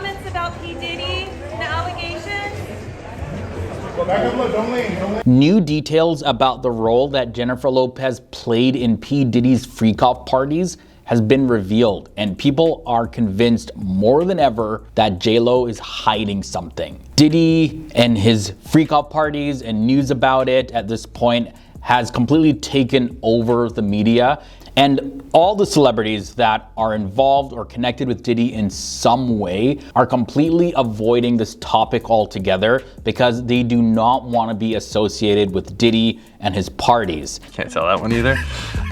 comments about P. Diddy, the allegations? New details about the role that Jennifer Lopez played in P. Diddy's freak-off parties has been revealed, and people are convinced more than ever that J-Lo is hiding something. Diddy and his freak-off parties and news about it at this point has completely taken over the media, and all the celebrities that are involved or connected with Diddy in some way are completely avoiding this topic altogether because they do not want to be associated with Diddy and his parties. Can't tell that one either.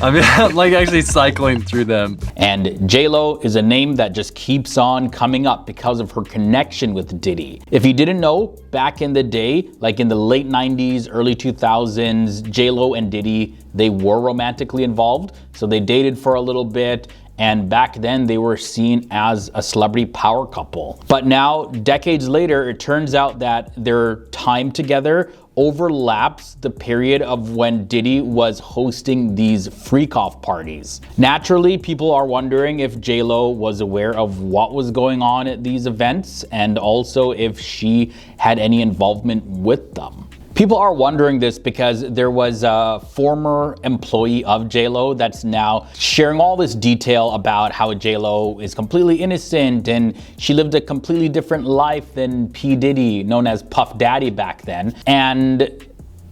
I mean, I'm like actually cycling through them. And J-Lo is a name that just keeps on coming up because of her connection with Diddy. If you didn't know, back in the day, like in the late 90s, early 2000s, J-Lo and Diddy, they were romantically involved. So they dated for a little bit. And back then they were seen as a celebrity power couple. But now, decades later, it turns out that their time together overlaps the period of when Diddy was hosting these freak-off parties. Naturally, people are wondering if J-Lo was aware of what was going on at these events and also if she had any involvement with them. People are wondering this because there was a former employee of J-Lo that's now sharing all this detail about how J-Lo is completely innocent and she lived a completely different life than P. Diddy, known as Puff Daddy back then, and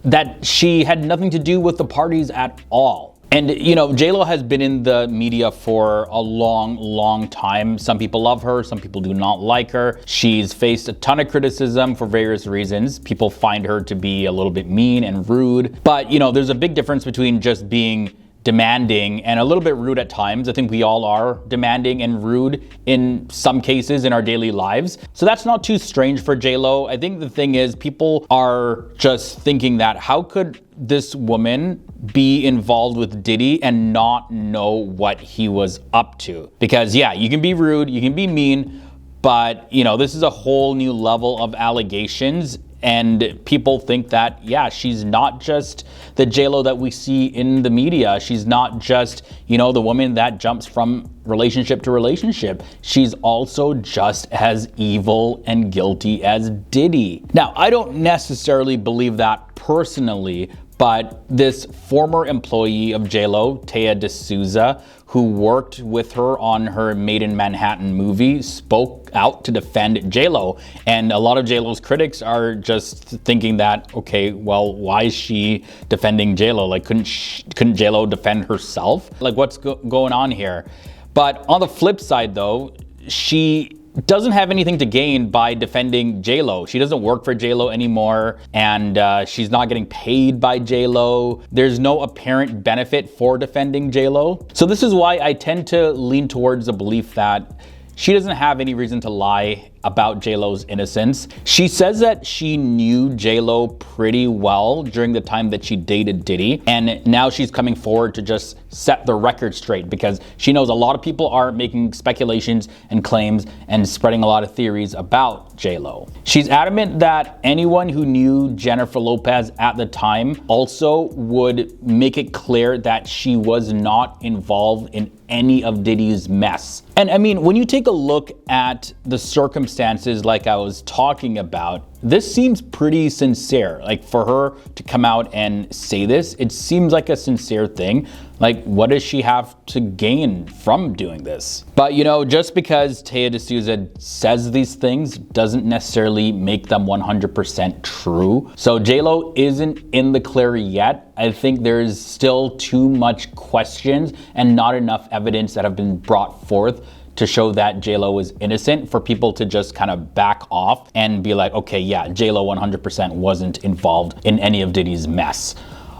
that she had nothing to do with the parties at all. And, you know, J-Lo has been in the media for a long time. Some people love her, some people do not like her. She's faced a ton of criticism for various reasons. People find her to be a little bit mean and rude. But, you know, there's a big difference between just being demanding and a little bit rude at times. I think we all are demanding and rude in some cases in our daily lives. So that's not too strange for J-Lo. I think the thing is, people are just thinking that how could this woman be involved with Diddy and not know what he was up to? Because yeah, you can be rude, you can be mean, but you know, this is a whole new level of allegations. And people think that, yeah, she's not just the J-Lo that we see in the media. She's not just, you know, the woman that jumps from relationship to relationship. She's also just as evil and guilty as Diddy. Now, I don't necessarily believe that personally, but this former employee of J-Lo, Taya D'Souza, who worked with her on her Made in Manhattan movie, spoke out to defend J-Lo. And a lot of J-Lo's critics are just thinking that, okay, well, why is she defending J-Lo? Like, couldn't J-Lo defend herself? Like, what's going on here? But on the flip side, though, she doesn't have anything to gain by defending J-Lo. She doesn't work for J-Lo anymore, and she's not getting paid by J-Lo. There's no apparent benefit for defending J-Lo. So this is why I tend to lean towards the belief that she doesn't have any reason to lie about J-Lo's innocence. She says that she knew J-Lo pretty well during the time that she dated Diddy, and now she's coming forward to just set the record straight because she knows a lot of people are making speculations and claims and spreading a lot of theories about J-Lo. She's adamant that anyone who knew Jennifer Lopez at the time also would make it clear that she was not involved in any of Diddy's mess. And I mean, when you take a look at the circumstances like I was talking about, this seems pretty sincere. Like, for her to come out and say this, it seems like a sincere thing. Like, what does she have to gain from doing this? But you know, just because Taya D'Souza says these things doesn't necessarily make them 100% true. So J-Lo isn't in the clear yet. I think there's still too much questions and not enough evidence that have been brought forth to show that J-Lo is innocent for people to just kind of back off and be like, okay, yeah, J-Lo 100% wasn't involved in any of Diddy's mess.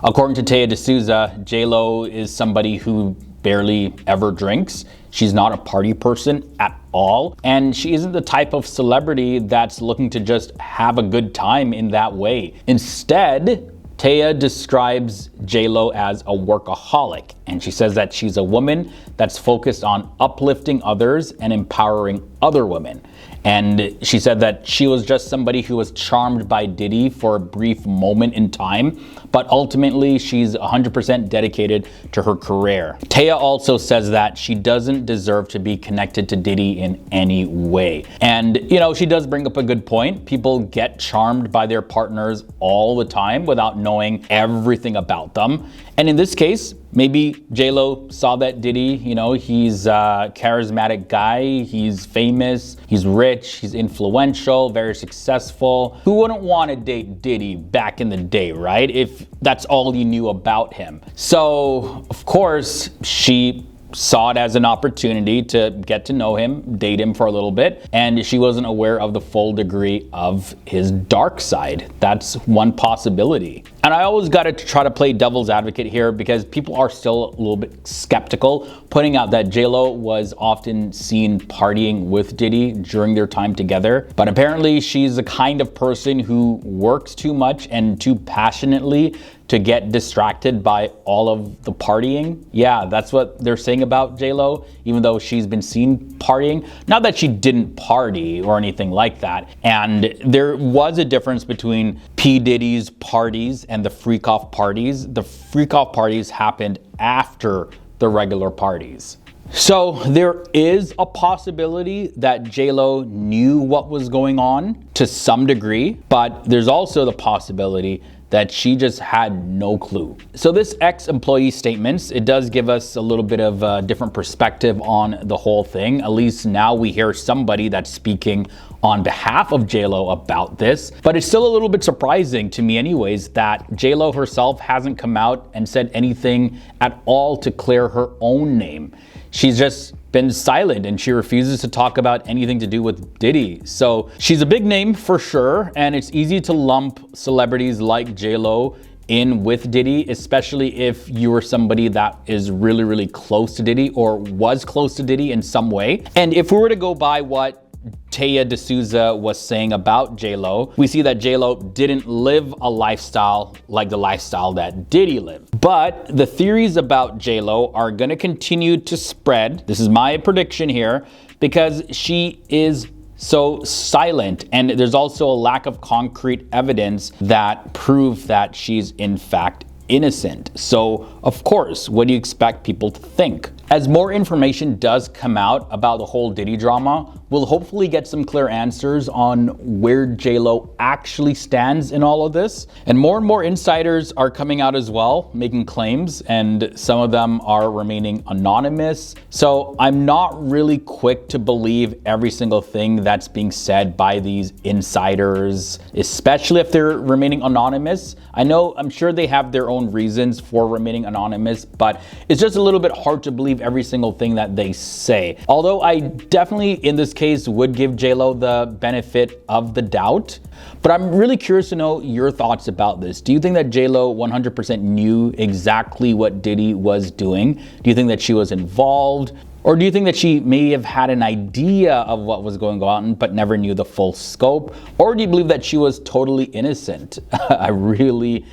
According to Taya D'Souza, J-Lo is somebody who barely ever drinks. She's not a party person at all. And she isn't the type of celebrity that's looking to just have a good time in that way. Instead, Taya describes J-Lo as a workaholic. And she says that she's a woman that's focused on uplifting others and empowering other women. And she said that she was just somebody who was charmed by Diddy for a brief moment in time, but ultimately she's 100% dedicated to her career. Taya also says that she doesn't deserve to be connected to Diddy in any way. And, you know, she does bring up a good point. People get charmed by their partners all the time without knowing everything about them. And in this case, maybe J-Lo saw that Diddy, you know, he's a charismatic guy, he's famous, he's rich, he's influential, very successful. Who wouldn't want to date Diddy back in the day, right? If that's all you knew about him. So, of course, she saw it as an opportunity to get to know him, date him for a little bit, and she wasn't aware of the full degree of his dark side. That's one possibility. And I always got to try to play devil's advocate here because people are still a little bit skeptical, pointing out that J-Lo was often seen partying with Diddy during their time together. But apparently she's the kind of person who works too much and too passionately to get distracted by all of the partying. Yeah, that's what they're saying about J-Lo, even though she's been seen partying. Not that she didn't party or anything like that. And there was a difference between P. Diddy's parties and the freak-off parties. The freak-off parties happened after the regular parties. So there is a possibility that J-Lo knew what was going on to some degree, but there's also the possibility that she just had no clue. So this ex-employee statements, it does give us a little bit of a different perspective on the whole thing. At least now we hear somebody that's speaking on behalf of J-Lo about this. But it's still a little bit surprising to me anyways that J-Lo herself hasn't come out and said anything at all to clear her own name. She's just been silent and she refuses to talk about anything to do with Diddy. So she's a big name for sure, and it's easy to lump celebrities like J-Lo in with Diddy, especially if you were somebody that is really, really close to Diddy or was close to Diddy in some way. And if we were to go by what Taya D'Souza was saying about J-Lo, we see that J-Lo didn't live a lifestyle like the lifestyle that Diddy lived. But the theories about J-Lo are going to continue to spread. This is my prediction here, because she is so silent, and there's also a lack of concrete evidence that prove that she's in fact innocent. So, of course, what do you expect people to think? As more information does come out about the whole Diddy drama, we'll hopefully get some clear answers on where J-Lo actually stands in all of this. And more insiders are coming out as well, making claims, and some of them are remaining anonymous. So I'm not really quick to believe every single thing that's being said by these insiders, especially if they're remaining anonymous. I'm sure they have their own reasons for remaining anonymous, but it's just a little bit hard to believe every single thing that they say. Although I definitely, in this case, would give J-Lo the benefit of the doubt. But I'm really curious to know your thoughts about this. Do you think that J-Lo 100% knew exactly what Diddy was doing? Do you think that she was involved? Or do you think that she may have had an idea of what was going on but never knew the full scope? Or do you believe that she was totally innocent? I really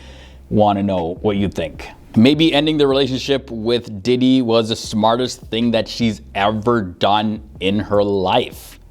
want to know what you think. Maybe ending the relationship with Diddy was the smartest thing that she's ever done in her life.